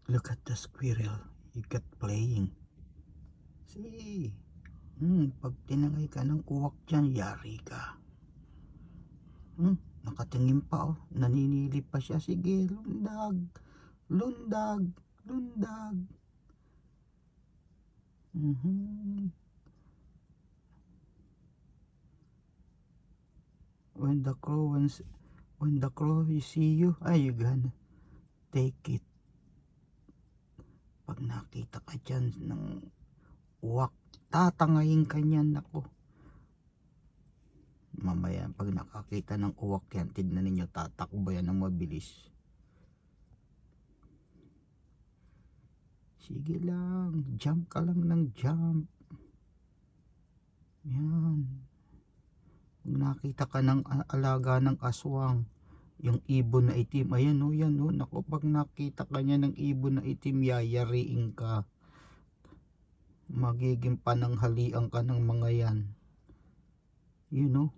Look at the squirrel. You got playing. See? Pag tinangay ka ng uwak dyan, yari ka. Nakatingin pa oh. Naninilip pa siya. Sige, lundag. Lundag. Lundag. When the crow see you, ay, you gonna take it. Pag nakita ka dyan ng uwak, tatangayin ka niyan. Ako, mamaya pag nakakita ng uwak yan, tignan ninyo, tatakbo yan ng mabilis. Sige lang, jump ka lang ng jump. Yan. Pag nakita ka ng alaga ng aswang, yung ibon na itim, ayan o, yan o, naku, pag nakita ka niya ng ibon na itim, yayariin ka. Magiging pananghalian ka ng mga yan. You know?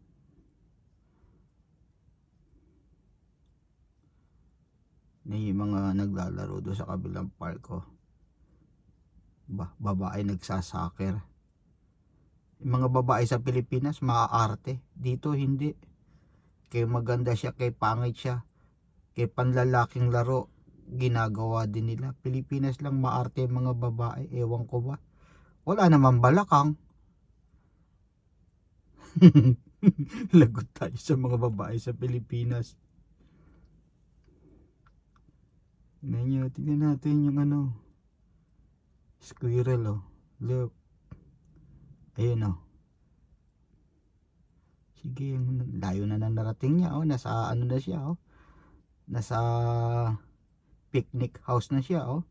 May mga naglalaro doon sa kabilang park ko. Babae nagsasaker. Yung mga babae sa Pilipinas, maaarte. Dito hindi. Kay maganda siya, kay pangit siya, kay panlalaking laro, ginagawa din nila. Pilipinas lang maarte yung mga babae. Ewan ko ba. Wala naman balakang. Lagot tayo sa mga babae sa Pilipinas. Tingnan natin yung squirrel oh. Look. Ayun oh. Sige, layo na narating niya oh. Nasa na siya oh. Nasa picnic house na siya oh.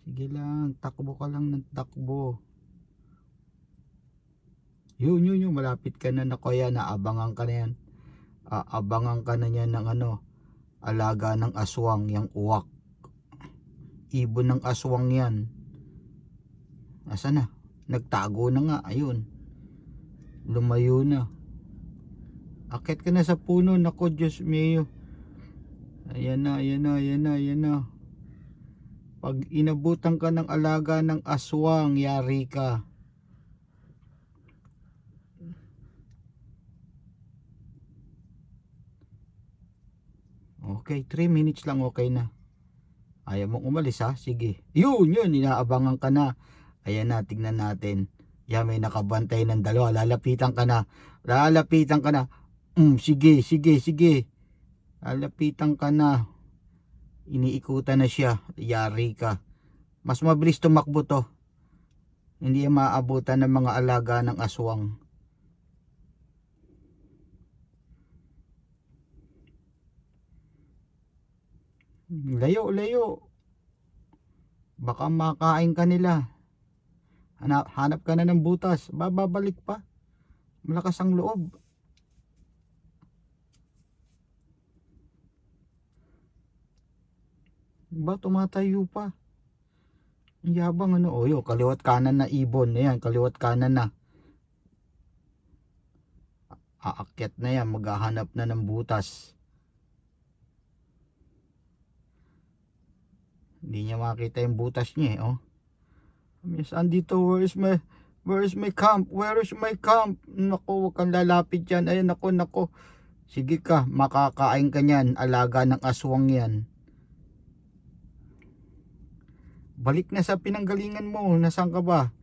Sige lang, takbo ka lang ng takbo. Yun, malapit ka na na kuya, naabangan ka na yan. Abangan ka na yan ng alaga ng aswang, yung uwak. Ibon ng aswang yan. Asa na? Nagtago na nga, ayun. Lumayo na. Akit ka na sa puno, nako Diyos mio. Ayan na. Pag inabutan ka ng alaga ng aswang, yari ka. Okay, 3 minutes lang, okay na. Ayaw mong umalis ha? Sige. Yun, inaabangan ka na. Ayan na, tignan natin. Yan, may nakabantay ng dalawa. Lalapitan ka na. Sige. Lalapitan ka na. Iniikutan na siya. Yari ka. Mas mabilis tumakbo to. Hindi maabutan ng mga alaga ng aswang. Layo. Baka makain ka nila. Hanap ka na ng butas. Babalik pa. Malakas ang loob. Tumatayo pa. Yabang kaliwat kanan na ibon. Ayan, kaliwat kanan na. Aakyat na yan. Maghahanap na ng butas. Hindi niya makita yung butas niya oh. Miss, andito, where is my camp? Naku, huwag kang lalapit dyan. Ayun, naku. Sige ka, makakain ka niyan. Alaga ng aswang yan. Balik na sa pinanggalingan mo. Nasaan ka ba?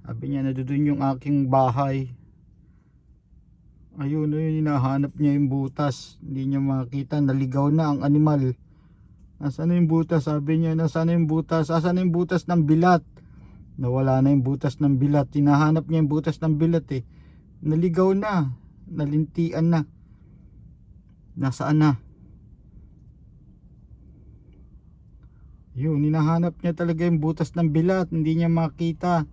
Sabi niya, nadudun yung aking bahay. Ayun, hinahanap niya yung butas. Hindi niya makita, naligaw na ang animal. Nasaan na yung butas? Sabi niya, nasaan na yung butas? Asan na yung butas ng bilat? Nawala na yung butas ng bilat. Hinahanap niya yung butas ng bilat eh. Naligaw na. Nalintian na. Nasaan na? Yun, hinahanap niya talaga yung butas ng bilat. Hindi niya makita.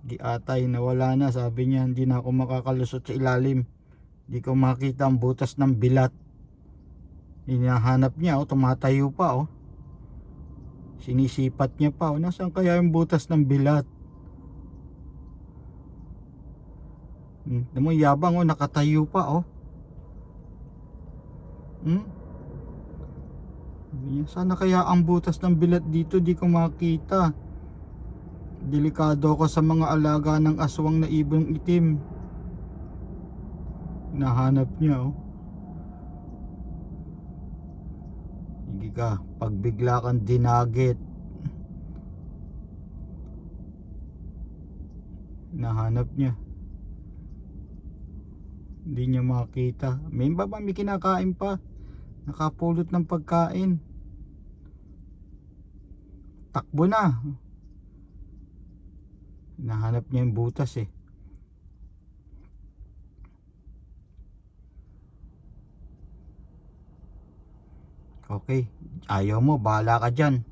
Di atay, nawala na. Sabi niya, hindi na ako makakalusot sa ilalim. Di ko makita ang butas ng bilat. Hinahanap niya, tumatayo pa Sinisipat niya pa. O, nasaan kaya yung butas ng bilat? Mo yabang, oh, nakatayo pa, oh. Sana kaya ang butas ng bilat dito, di ko makita. Delikado ako sa mga alaga ng aswang na ibong itim. Nahanap niya, oh. Sige ka, pag bigla kang dinagit. Nahanap niya. Hindi niya makita. May baba, may kinakain pa. Nakapulot ng pagkain. Takbo na. Nahanap niya yung butas, eh. Okay, ayaw mo, bahala ka dyan.